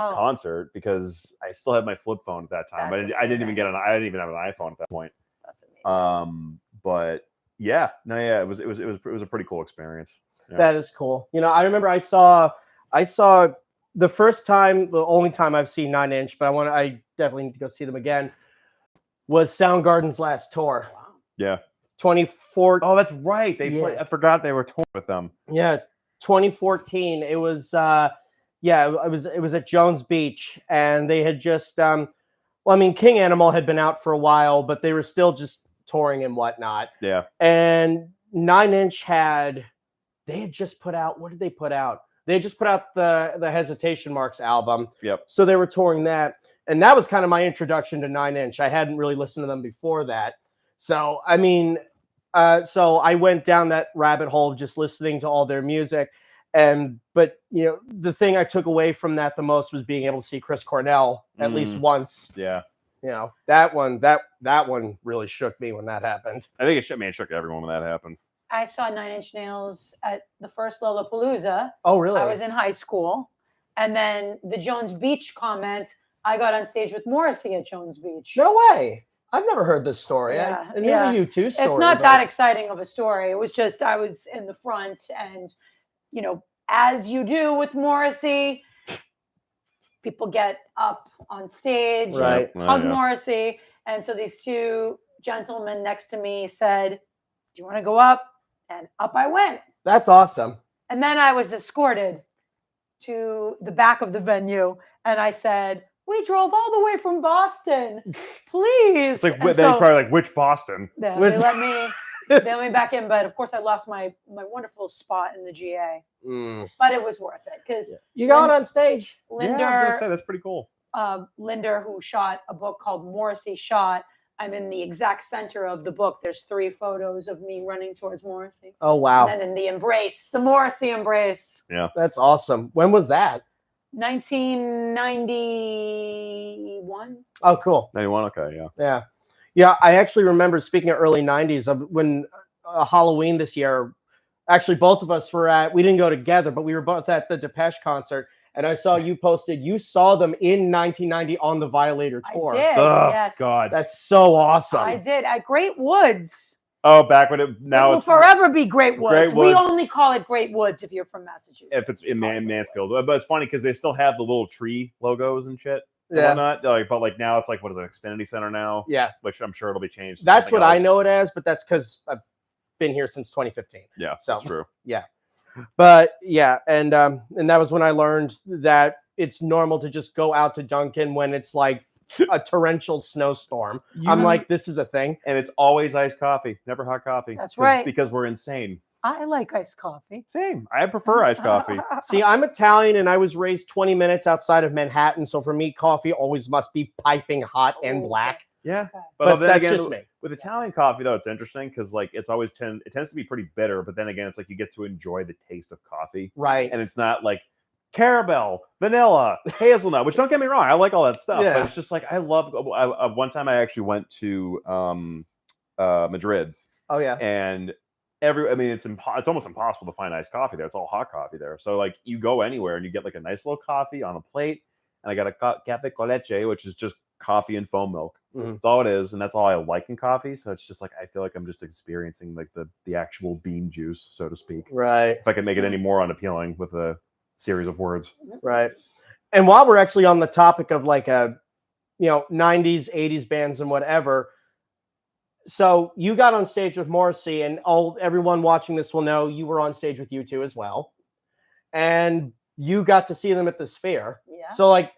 concert because I still had my flip phone at that time. I didn't even have an iPhone at that point. That's amazing. But yeah, it was a pretty cool experience. Yeah. That is cool. I remember I saw the first time, the only time I've seen 9 Inch, but I definitely need to go see them again, was Soundgarden's last tour. Wow. Yeah. 2014. Oh, that's right. I forgot they were touring with them. Yeah, 2014. It was it was at Jones Beach, and they had just King Animal had been out for a while, but they were still just touring and whatnot. Yeah. And 9 Inch they had just put out, what did they put out? They had just put out the Hesitation Marks album. Yep. So they were touring that. And that was kind of my introduction to 9 Inch. I hadn't really listened to them before that. So, so I went down that rabbit hole just listening to all their music. But the thing I took away from that the most was being able to see Chris Cornell at least once. Yeah. That one really shook me when that happened. I think it shook everyone when that happened. I saw 9 Inch Nails at the first Lollapalooza. Oh, really? I was in high school. And then the Jones Beach comment, I got on stage with Morrissey at Jones Beach. No way. I've never heard this story. Yeah, I knew the U2 story. It's not that exciting of a story. It was just I was in the front and, as you do with Morrissey, people get up on stage, right? Hug Morrissey. And so these two gentlemen next to me said, do you want to go up? And up I went. That's awesome. And then I was escorted to the back of the venue. And I said, we drove all the way from Boston. Please. It's like, they're probably like, which Boston? Yeah, they let me back in. But of course, I lost my wonderful spot in the GA. But it was worth it because you got on stage. Linder, yeah, I was gonna say, that's pretty cool. Linder, who shot a book called Morrissey Shot. I'm in the exact center of the book. There's 3 photos of me running towards Morrissey. Oh, wow. And then in the embrace, the Morrissey embrace. Yeah. That's awesome. When was that? 1991. Oh, cool. 91, okay, yeah. Yeah. Yeah, I actually remember, speaking of early 90s, when Halloween this year, actually both of us we didn't go together, but we were both at the Depeche concert. And I saw you posted, you saw them in 1990 on the Violator tour. I did, yes. God. That's so awesome. I did, at Great Woods. Oh, back when it will forever be Great Woods. Great Woods. We only call it Great Woods if you're from Massachusetts. If it's in Mansfield. But it's funny because they still have the little tree logos and shit. Yeah. But now it's like, what is it, Xfinity Center now? Yeah. Which I'm sure it'll be changed. That's what I know it as, but that's because I've been here since 2015. Yeah, so, that's true. Yeah. But yeah, and that was when I learned that it's normal to just go out to Dunkin' when it's like a torrential snowstorm. I'm like, this is a thing. And it's always iced coffee, never hot coffee. That's right. Because we're insane. I like iced coffee. Same. I prefer iced coffee. See, I'm Italian and I was raised 20 minutes outside of Manhattan. So for me, coffee always must be piping hot and black. Yeah. Okay. But that's again, just me. With Italian coffee, though, it's interesting because like it tends to be pretty bitter. But then again, it's like you get to enjoy the taste of coffee. Right. And it's not like caramel, vanilla, hazelnut, which don't get me wrong, I like all that stuff. Yeah. But it's just like I love. One time I actually went to Madrid. Oh yeah. And it's almost impossible to find iced coffee there. It's all hot coffee there. So like you go anywhere and you get like a nice little coffee on a plate, and I got a cafe con leche, which is just coffee and foam milk. Mm-hmm. That's all it is, and that's all I like in coffee. So it's just like I feel like I'm just experiencing like the actual bean juice, so to speak. Right. If I could make it any more unappealing with a series of words. Right. And while we're actually on the topic of like 90s, 80s bands and whatever, so you got on stage with Morrissey, and everyone watching this will know you were on stage with U2 as well. And you got to see them at the Sphere. Yeah. So like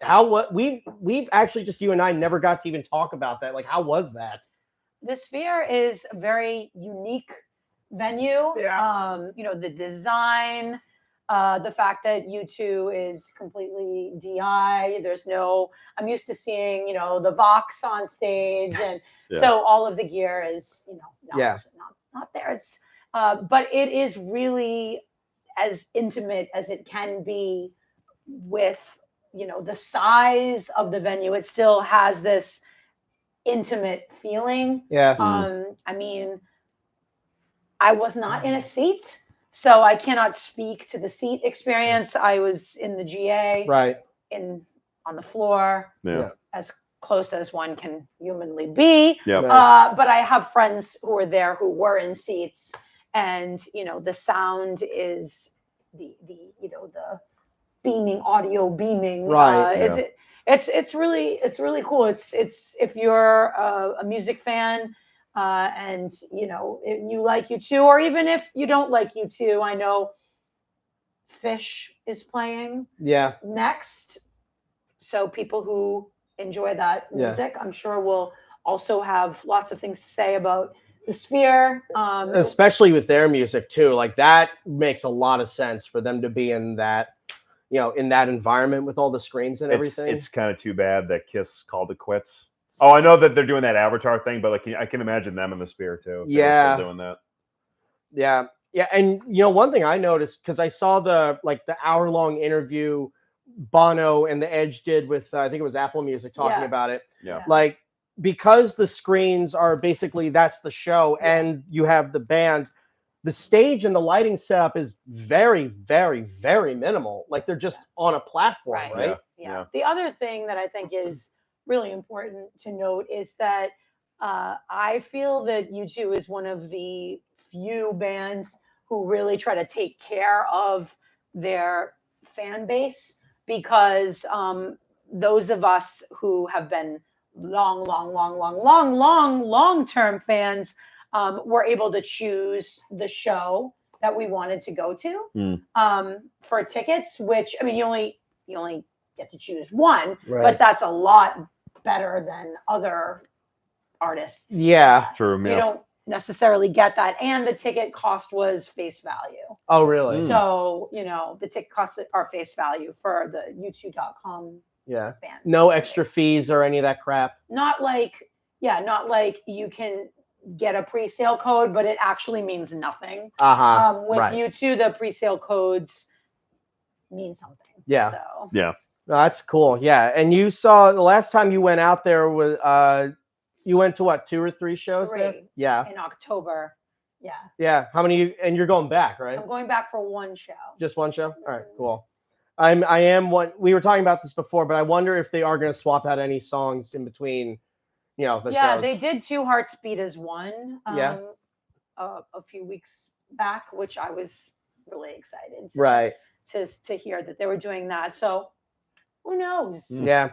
we've actually, just you and I, never got to even talk about that. Like, how was that? The Sphere is a very unique venue. Yeah. The design, the fact that U2 is completely DI. I'm used to seeing, the Vox on stage, and so all of the gear is, not there. It's, but it is really as intimate as it can be with, the size of the venue. It still has this intimate feeling. Yeah. I was not in a seat, so I cannot speak to the seat experience. I was in the GA, right, in on the floor, Yeah. as close as one can humanly be. Yeah. But I have friends who were there who were in seats, and the sound is the beaming audio beaming. Right. It's really cool. It's if you're a music fan. And if you like U2, or even if you don't like U2, I know Fish is playing next. So people who enjoy that music, I'm sure will also have lots of things to say about the Sphere. Especially with their music too. Like that makes a lot of sense for them to be in that, in that environment with all the screens and everything. It's kind of too bad that Kiss called it quits. Oh, I know that they're doing that Avatar thing, but like I can imagine them in the Sphere too. If they were still doing that. Yeah. Yeah. And one thing I noticed, because I saw the hour-long interview Bono and The Edge did with I think it was Apple Music talking about it. Yeah. Like, because the screens are basically that's the show, and you have the band, the stage and the lighting setup is very, very, very minimal. Like they're just on a platform, right? Yeah. The other thing that I think is really important to note is that I feel that U2 is one of the few bands who really try to take care of their fan base, because those of us who have been long-term fans were able to choose the show that we wanted to go to for tickets, which, I mean, you only get to choose one, but that's a lot better than other artists. Yeah. True. You don't necessarily get that. And the ticket cost was face value. Oh, really? So, the ticket costs are face value for the U2.com fan. No extra fees or any of that crap. Not like you can get a pre-sale code, but it actually means nothing. With U2, the pre-sale codes mean something. Yeah. So. Yeah. No, that's cool. Yeah. And you saw the last time you went out there was you went to what, 2 or 3 shows? 3. There? Yeah. In October. Yeah. Yeah. How many? And you're going back, right? I'm going back for one show. Just one show? All right, cool. I am one. We were talking about this before, but I wonder if they are going to swap out any songs in between, the shows. Yeah, they did Two Hearts Beat as One. A few weeks back, which I was really excited. To hear that they were doing that. So who knows? Yeah.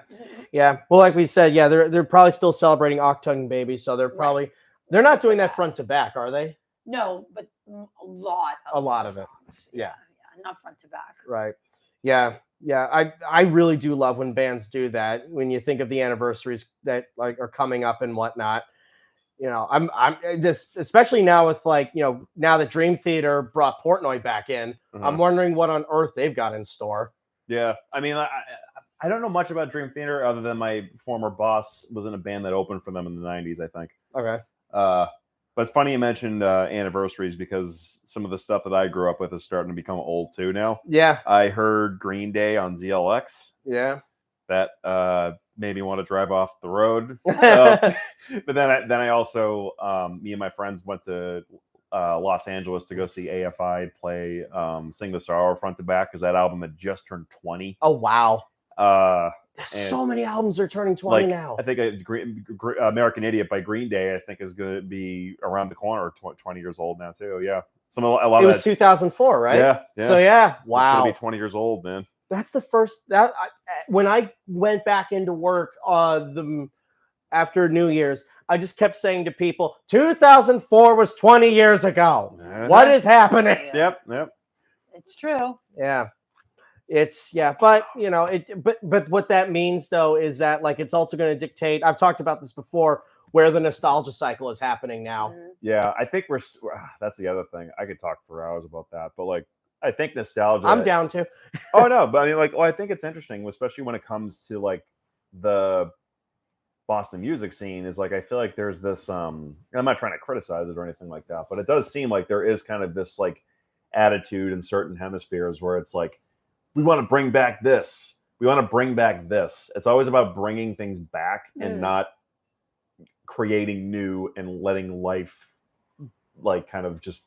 Well, like we said, they're probably still celebrating Octung Baby, so they're probably they're not doing that front to back, are they? No, but a lot of it. Songs. Not front to back. Right. Yeah. I really do love when bands do that. When you think of the anniversaries that are coming up and whatnot. I'm just, especially now with now that Dream Theater brought Portnoy back in, I'm wondering what on earth they've got in store. Yeah. I mean, I don't know much about Dream Theater other than my former boss was in a band that opened for them in the 90s, I think. Okay. But it's funny you mentioned anniversaries, because some of the stuff that I grew up with is starting to become old too now. Yeah. I heard Green Day on ZLX. Yeah. That made me want to drive off the road. But then I also, me and my friends went to Los Angeles to go see AFI play Sing the Sorrow front to back, because that album had just turned 20. Oh, wow. So many albums are turning 20 now. I think American Idiot by Green Day, I think, is going to be around the corner, 20 years old now too. Yeah. It was 2004, right? Yeah. So wow. It's going to be 20 years old, man. That's the first when I went back into work after New Year's, I just kept saying to people, 2004 was 20 years ago. What is happening? Yep. It's true. Yeah. But but what that means though is that it's also going to dictate. I've talked about this before, where the nostalgia cycle is happening now. Yeah, I think that's the other thing. I could talk for hours about that, but I think nostalgia. I'm down to. Oh no, but I mean, I think it's interesting, especially when it comes to the Boston music scene. Is I feel like there's this. I'm not trying to criticize it or anything like that, but it does seem like there is kind of this attitude in certain hemispheres where it's we want to bring back this. We want to bring back this. It's always about bringing things back and not creating new and letting life kind of just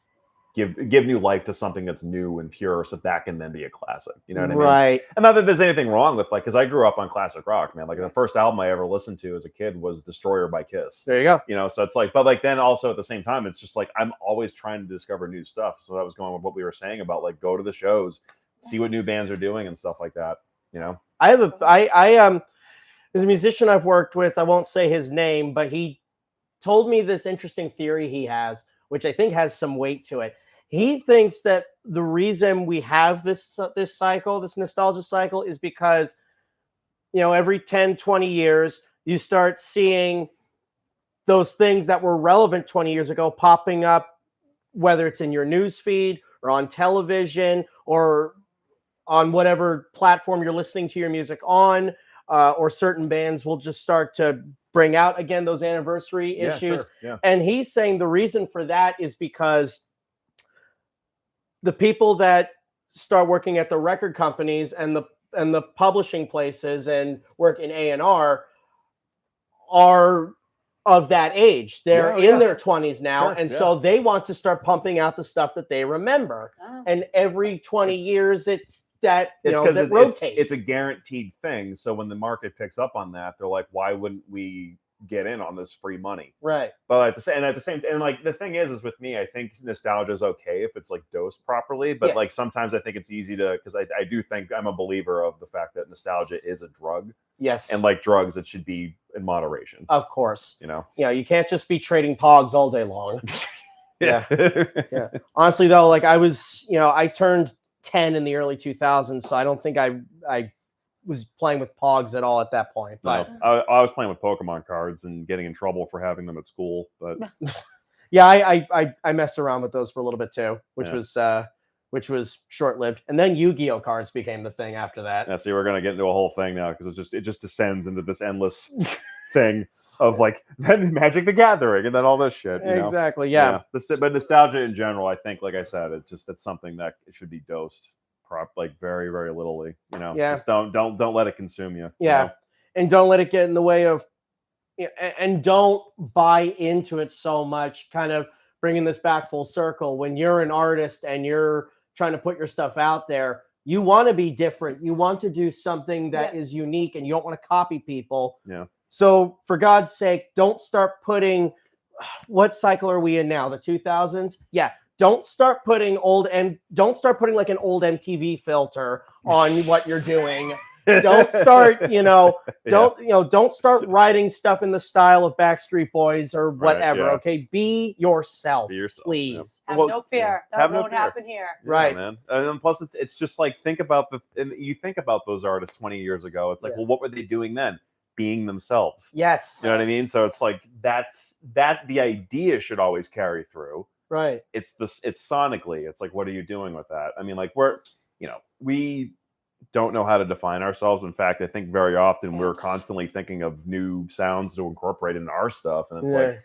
give new life to something that's new and pure, so that can then be a classic. You know what I mean? Right. And not that there's anything wrong with like, because I grew up on classic rock, man. Like the first album I ever listened to as a kid was Destroyer by Kiss. There you go. You know, so it's like, but like then also at the same time, it's just like I'm always trying to discover new stuff. So that was going with what we were saying about like go to the shows, see what new bands are doing and stuff like that. You know, there's a musician I've worked with. I won't say his name, but he told me this interesting theory he has, which I think has some weight to it. He thinks that the reason we have this cycle, this nostalgia cycle, is because, you know, every 10, 20 years, you start seeing those things that were relevant 20 years ago popping up, whether it's in your news feed or on television or on whatever platform you're listening to your music on, or certain bands will just start to bring out again those anniversary issues. Sure. Yeah. And he's saying the reason for that is because the people that start working at the record companies and the publishing places and work in A&R are of that age. They're in their 20s now. Sure, and so they want to start pumping out the stuff that they remember. And every 20 years it's that, that rotates. It's a guaranteed thing. So when the market picks up on that, they're like, why wouldn't we get in on this free money? Right. But at the same and like the thing is with me, I think nostalgia is okay if it's like dosed properly. But like sometimes I think it's easy to, because I do think I'm a believer of the fact that nostalgia is a drug. Yes. And like drugs, it should be in moderation. Of course. You know? Yeah, you can't just be trading pogs all day long. Yeah. Yeah. Honestly though, like I turned 10 in the early 2000s, so I don't think I was playing with pogs at all at that point. But no, I was playing with Pokemon cards and getting in trouble for having them at school. But yeah, I messed around with those for a little bit too, which was short-lived. And then Yu-Gi-Oh cards became the thing after that. Yeah, so we're gonna get into a whole thing now because it just descends into this endless thing of like then Magic the Gathering and then all this shit. You know? Exactly. Yeah. But nostalgia in general, I think, like I said, it's something that it should be dosed like very, very littly. You know, just don't let it consume you. Yeah, you know? And don't let it get in the way of, and don't buy into it so much. Kind of bringing this back full circle. When you're an artist and you're trying to put your stuff out there, you want to be different. You want to do something that is unique, and you don't want to copy people. Yeah. So for God's sake, don't start putting. What cycle are we in now? The 2000s? Yeah. Don't start putting like an old MTV filter on what you're doing. Don't start, don't start writing stuff in the style of Backstreet Boys or whatever. Right, Okay, be yourself, please. Have no fear. That won't happen here. Right, man. And plus, it's just like think about those artists 20 years ago. It's like, well, what were they doing then? Being themselves. Yes. You know what I mean? So it's like the idea should always carry through. Right. It's sonically. It's like, what are you doing with that? I mean, like we don't know how to define ourselves. In fact, I think very often we're constantly thinking of new sounds to incorporate into our stuff. And it's like,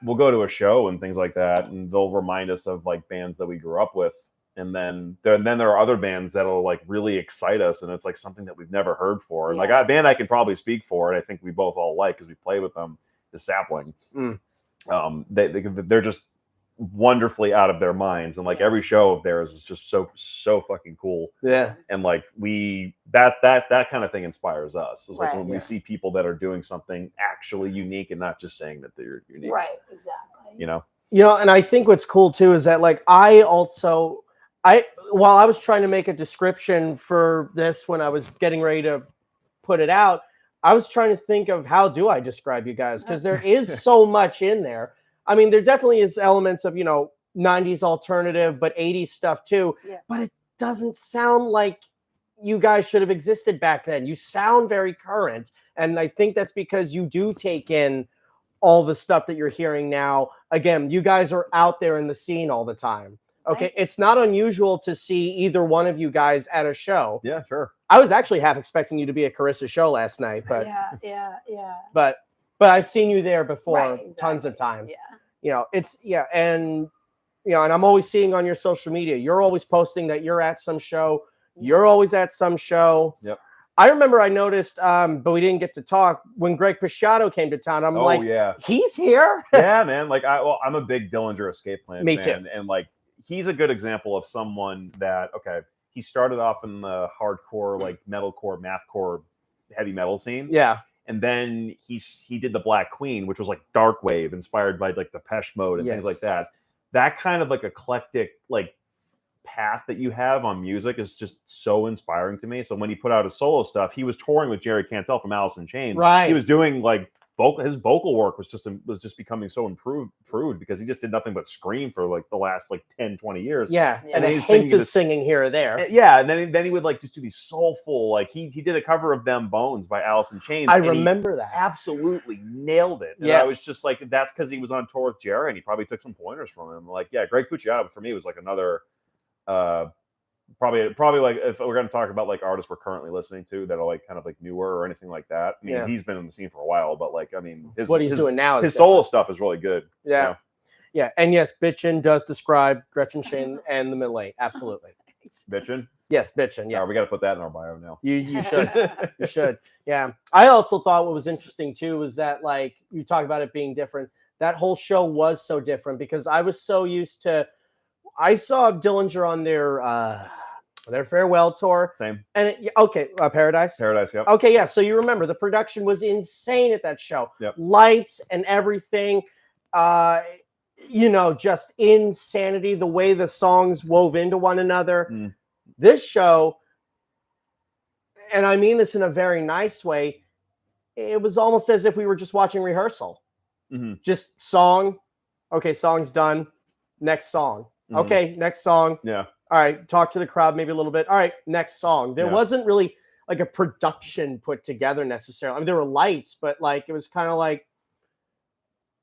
we'll go to a show and things like that, and they'll remind us of like bands that we grew up with. And then there are other bands that'll like really excite us, and it's like something that we've never heard for. And like a band I can probably speak for, and I think we both all like because we play with them, is Sapling. They're just wonderfully out of their minds, and like every show of theirs is just so fucking cool. Yeah. And like that kind of thing inspires us. It's like when we see people that are doing something actually unique and not just saying that they're unique. Right, exactly. And I think what's cool too is that like while I was trying to make a description for this when I was getting ready to put it out, I was trying to think of how do I describe you guys, because there is so much in there. I mean, there definitely is elements of, 90s alternative, but 80s stuff too. Yeah. But it doesn't sound like you guys should have existed back then. You sound very current. And I think that's because you do take in all the stuff that you're hearing now. Again, you guys are out there in the scene all the time. Okay. It's not unusual to see either one of you guys at a show. Yeah, sure. I was actually half expecting you to be at Carissa's show last night, but yeah. But I've seen you there before tons of times. And I'm always seeing on your social media, you're always posting that you're at some show. You're always at some show. Yep. I remember I noticed, but we didn't get to talk when Greg Pisciotto came to town. I'm like, yeah, he's here. yeah, man. Like I'm a big Dillinger Escape Plan Me fan, too. and like he's a good example of someone that he started off in the hardcore, like metalcore, mathcore, heavy metal scene. Yeah. And then he did the Black Queen, which was like dark wave, inspired by like Depeche Mode and things like that. That kind of like eclectic like path that you have on music is just so inspiring to me. So when he put out his solo stuff, he was touring with Jerry Cantrell from Alice in Chains. Right. He was doing like his vocal work was just becoming so improved because he just did nothing but scream for like the last like 10, 20 years. Yeah. Yeah. And then a he's hint of this- singing here or there. Yeah, and then he would like just do these soulful, like he did a cover of Them Bones by Alice in Chains. I and he remember that. absolutely nailed it. And I was just like, that's because he was on tour with Jerry and he probably took some pointers from him. Like, yeah, Greg Puciato for me was like another probably like if we're going to talk about like artists we're currently listening to that are like kind of like newer or anything like that. I mean, he's been in the scene for a while, but like, I mean, what he's doing now, his solo stuff is really good. Yeah. Yeah. And yes, Bitchin' does describe Gretchen Shae and the Middle Eight. Absolutely. Bitchin'? Yes, Bitchin'. Yeah. We got to put that in our bio now. You should. You should. Yeah. I also thought what was interesting too was that like you talk about it being different. That whole show was so different because I was so used to. I saw Dillinger on their farewell tour. Same. And Paradise. Paradise. Yep. Okay, yeah. So you remember the production was insane at that show. Yep. Lights and everything. Just insanity. The way the songs wove into one another. Mm. This show, and I mean this in a very nice way, it was almost as if we were just watching rehearsal. Mm-hmm. Just song. Okay, song's done. Next song. Mm-hmm. Okay, next song. Yeah. All right, talk to the crowd maybe a little bit. All right, next song. There wasn't really like a production put together necessarily. I mean, there were lights, but like it was kind of like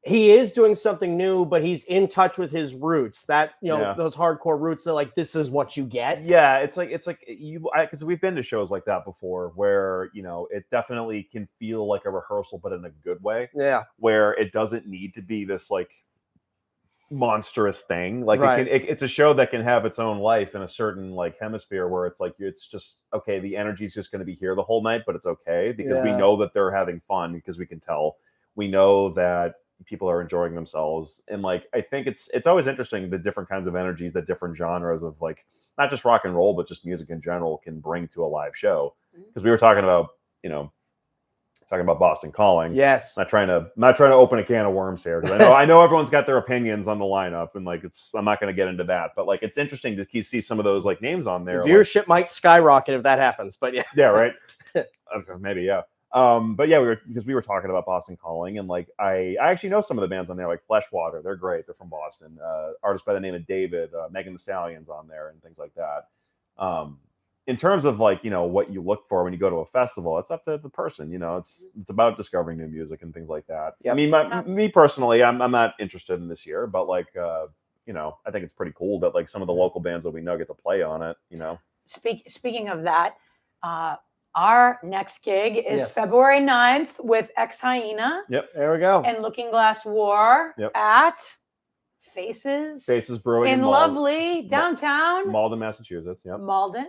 he is doing something new, but he's in touch with his roots. That those hardcore roots. They're like, this is what you get. Yeah, it's like you because we've been to shows like that before, where it definitely can feel like a rehearsal, but in a good way. Yeah, where it doesn't need to be this like monstrous thing. Like right. it's a show that can have its own life in a certain like hemisphere where it's like it's just okay. The energy's just going to be here the whole night, but it's okay because we know that they're having fun because we can tell. We know that people are enjoying themselves, and like I think it's always interesting the different kinds of energies that different genres of like not just rock and roll but just music in general can bring to a live show. Because we were talking about Boston Calling. Yes. Not trying to open a can of worms here because I know everyone's got their opinions on the lineup and like I'm not going to get into that, but like it's interesting to see some of those like names on there. Viewership might skyrocket if that happens, but yeah. Yeah, right. Okay, maybe yeah. But yeah, we were talking about Boston Calling and like I actually know some of the bands on there like Fleshwater. They're great. They're from Boston. Artists by the name of David, Megan Thee Stallion's on there and things like that. In terms of like what you look for when you go to a festival, it's up to the person. It's about discovering new music and things like that. Yep. I mean, me personally, I'm not interested in this year, but like I think it's pretty cool that like some of the local bands that we know get to play on it. Speaking of that, our next gig is February 9th with Ex Hyena. Yep, there we go. And Looking Glass War at Faces Brewing in lovely downtown Malden, Massachusetts. Yep, Malden.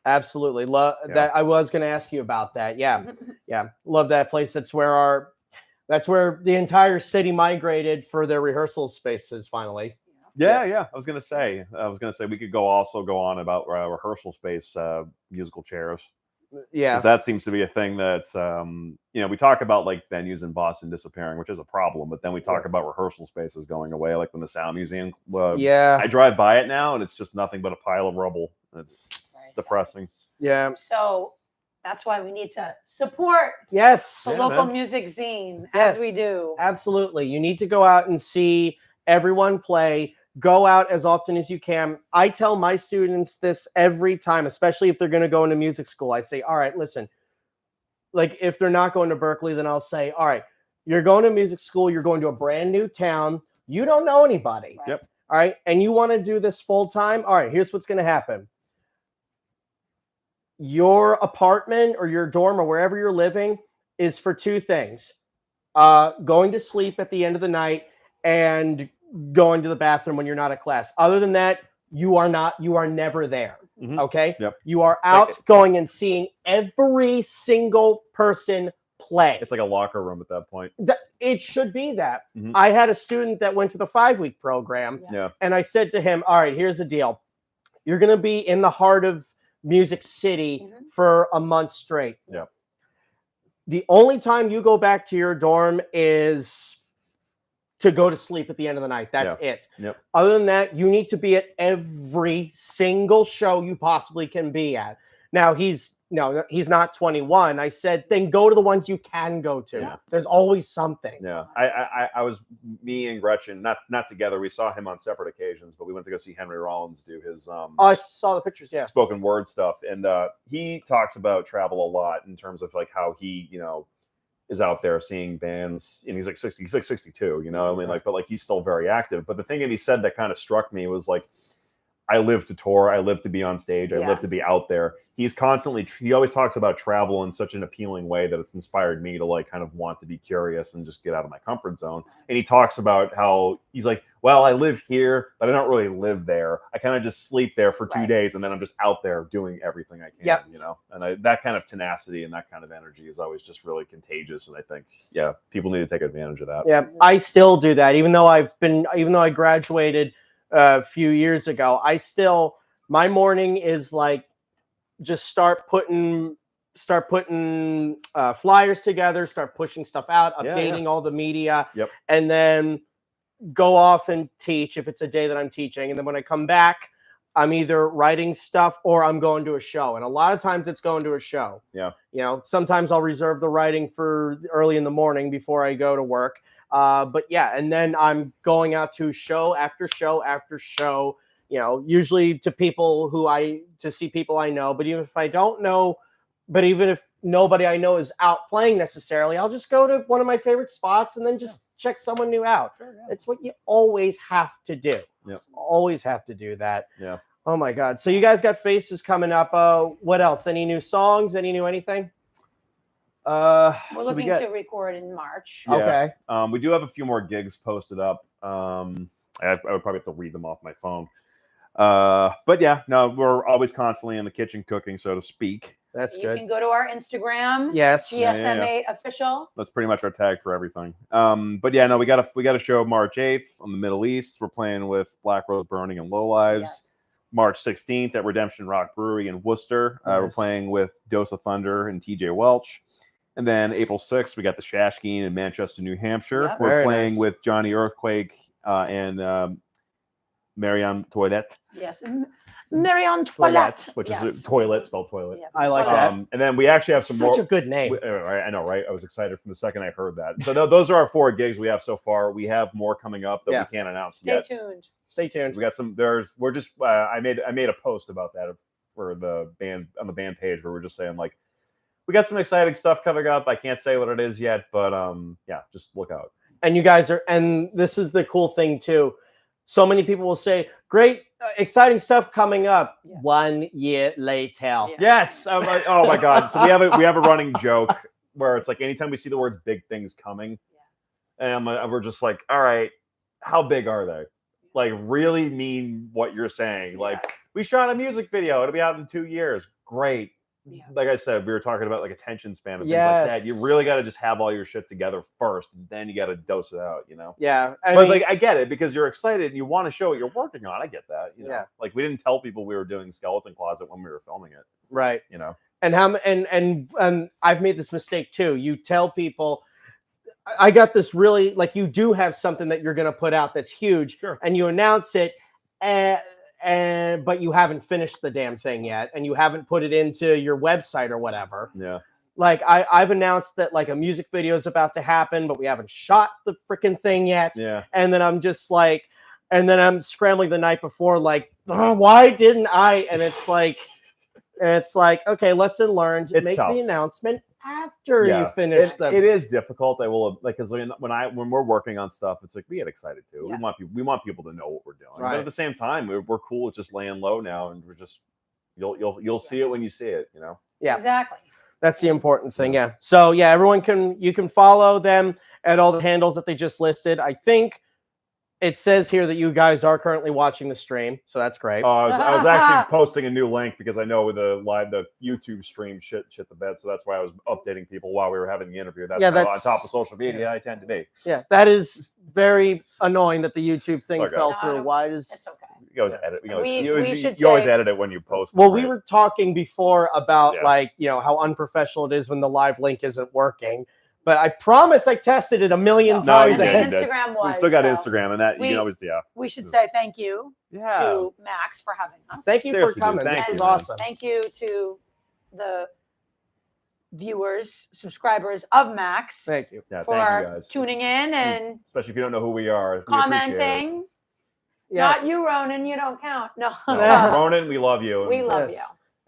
Absolutely. Love that. I was going to ask you about that. Yeah. Yeah. Love that place. That's where the entire city migrated for their rehearsal spaces finally. Yeah. I was going to say we could go on about rehearsal space, musical chairs. Yeah. That seems to be a thing that's, we talk about like venues in Boston disappearing, which is a problem, but then we talk about rehearsal spaces going away. Like when the Sound Museum, I drive by it now and it's just nothing but a pile of rubble. It's depressing. Yeah. So that's why we need to support the local music scene as we do. Absolutely. You need to go out and see everyone play. Go out as often as you can. I tell my students this every time, especially if they're going to go into music school. I say, all right, listen, like if they're not going to Berkeley, then I'll say, all right, you're going to music school. You're going to a brand new town. You don't know anybody. Right. Yep. All right. And you want to do this full time. All right, here's what's going to happen. Your apartment or your dorm or wherever you're living is for two things. Going to sleep at the end of the night and going to the bathroom when you're not at class. Other than that, you are never there. Okay. Yep. You are out going and seeing every single person play. It's like a locker room at that point. It should be that. Mhm. I had a student that went to the 5-week program, Yeah. and I said to him, all right, here's the deal. You're going to be in the heart of Music City for a month straight. Yeah. The only time you go back to your dorm is to go to sleep at the end of the night. That's it. Yep. Other than that, you need to be at every single show you possibly can be at. Now, he's not 21. I said, then go to the ones you can go to. Yeah. There's always something. Yeah. I was, me and Gretchen, not together. We saw him on separate occasions, but we went to go see Henry Rollins do his I saw the pictures, yeah. spoken word stuff. And he talks about travel a lot in terms of like how he, is out there seeing bands, and he's like 62, I mean, like, but like he's still very active. But the thing that he said that kind of struck me was like, I live to tour, I live to be on stage, I live to be out there. He always talks about travel in such an appealing way that it's inspired me to like kind of want to be curious and just get out of my comfort zone. And he talks about how he's like, well, I live here, but I don't really live there. I kind of just sleep there for 2 days, and then I'm just out there doing everything I can, And that kind of tenacity and that kind of energy is always just really contagious. And I think, people need to take advantage of that. Yeah, I still do that, even though I graduated a few years ago. My morning is like, just start putting flyers together, start pushing stuff out, updating all the media, and then go off and teach if it's a day that I'm teaching. And then when I come back, I'm either writing stuff or I'm going to a show. And a lot of times it's going to a show. Yeah. Sometimes I'll reserve the writing for early in the morning before I go to work. But yeah, and then I'm going out to show after show after show, usually to see people I know. But even if I don't know, but even if nobody I know is out playing necessarily, I'll just go to one of my favorite spots and then just check someone new out. Sure, it's what you always have to do. Always have to do that. Yeah. Oh my God. So you guys got Faces coming up. What else? Any new songs? Any new anything? We're looking to record in March. Okay. We do have a few more gigs posted up. I would probably have to read them off my phone. But yeah, no, we're always constantly in the kitchen cooking, so to speak. That's good. You can go to our Instagram. Yes. GSMA official. That's pretty much our tag for everything. But yeah, no, we got a show March 8th on the Middle East. We're playing with Black Rose Burning and Low Lives. Yes. March 16th at Redemption Rock Brewery in Worcester. We're playing with Dose of Thunder and TJ Welch. And then April 6th, we got the Shashkeen in Manchester, New Hampshire. Yep. We're playing with Johnny Earthquake and Marianne Toilette. Yes, Marianne Toilette. Which is a toilet, spelled toilet. Yep. I like that. And then we actually have some more. Such a good name. I know, right? I was excited from the second I heard that. So those are our 4 gigs we have so far. We have more coming up that we can't announce yet. Stay tuned. We got some. We're just. I made a post about that for the band on the band page where we're just saying like, we got some exciting stuff coming up. I can't say what it is yet, but just look out. And you guys and this is the cool thing too. So many people will say, great, exciting stuff coming up. Yeah. 1 year later. Yeah. Yes. Oh my God. So we have a running joke where it's like anytime we see the words big things coming, and we're just like, all right, how big are they? Like really mean what you're saying. Like we shot a music video. It'll be out in 2 years. Great. Yeah. Like I said, we were talking about like attention span and things like that. You really got to just have all your shit together first, and then you got to dose it out, Yeah. But like I get it because you're excited and you want to show what you're working on. I get that. Yeah. Like we didn't tell people we were doing Skeleton Closet when we were filming it. Right. And I've made this mistake too. You tell people I got this really like you do have something that you're going to put out that's huge, and you announce it but you haven't finished the damn thing yet, and you haven't put it into your website or whatever. Yeah. Like I've announced that like a music video is about to happen, but we haven't shot the freaking thing yet. Yeah. And then I'm just like, I'm scrambling the night before, like, oh, why didn't I? And it's like, okay, lesson learned. Make tough. The announcement after you finish them. It is difficult. I will like because when we're working on stuff, it's like we get excited too. Yeah. We want people to know what we're doing. Right. But at the same time, we're cool with just laying low now, and we're just you'll see it when you see it. Yeah. Exactly. That's the important thing. Yeah. So yeah, you can follow them at all the handles that they just listed. I think It says here that you guys are currently watching the stream, so that's great. I was actually posting a new link because I know the YouTube stream shit the bed, so that's why I was updating people while we were having the interview. That's how on top of social media I tend to be. Yeah, that is very annoying that the YouTube thing fell through. Why does it's okay. You always edit. We You always edit it when you post. Well, we were talking before about how unprofessional it is when the live link isn't working. But I promise I tested it a million times. Instagram was. We still got Instagram, and that you can always We should say thank you to Max for having us. Thank you for coming. This was awesome. Thank you to the viewers, subscribers of Max. Thank you. Yeah, for thank you guys. tuning in and especially if you don't know who we are. Commenting. Not you, Ronan. You don't count. No. Ronan, we love you. We love you.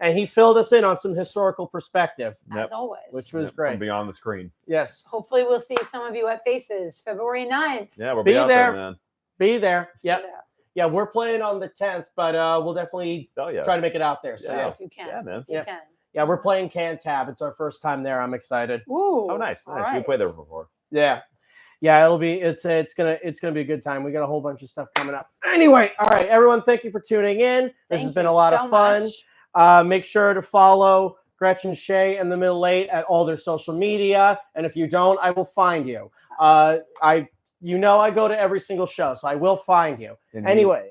And he filled us in on some historical perspective. As always. Which was great. From beyond the screen. Yes. Hopefully we'll see some of you at Faces February 9th. Yeah, we'll be out there, man. Be there. Yep. Yeah, we're playing on the 10th, but we'll definitely try to make it out there. So if you can. Yeah, man. You can. Yeah, we're playing Cantab. It's our first time there. I'm excited. Ooh. Oh, nice. Right. We played there before. Yeah. Yeah, it's gonna be a good time. We got a whole bunch of stuff coming up. Anyway, all right, everyone, thank you for tuning in. This has been a lot of fun. Make sure to follow Gretchen Shae and the Middle Eight at all their social media. And if you don't, I will find you. I go to every single show, so I will find you. Anyway.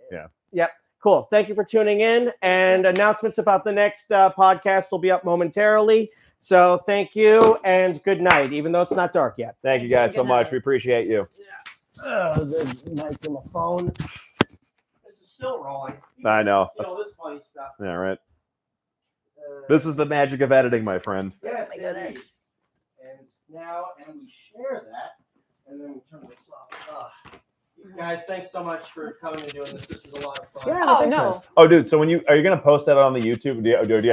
Yep. Cool. Thank you for tuning in. And announcements about the next podcast will be up momentarily. So thank you and good night, even though it's not dark yet. Thank you guys so much. We appreciate you. The mic on my phone. This is still rolling. I know. See all this funny stuff. Yeah, right. This is the magic of editing, my friend. Yes, indeed. And now, we share that, and then we turn this off. Guys, thanks so much for coming and doing this. This was a lot of fun. Yeah, Man. Oh, dude. So are you gonna post that on the YouTube? Do you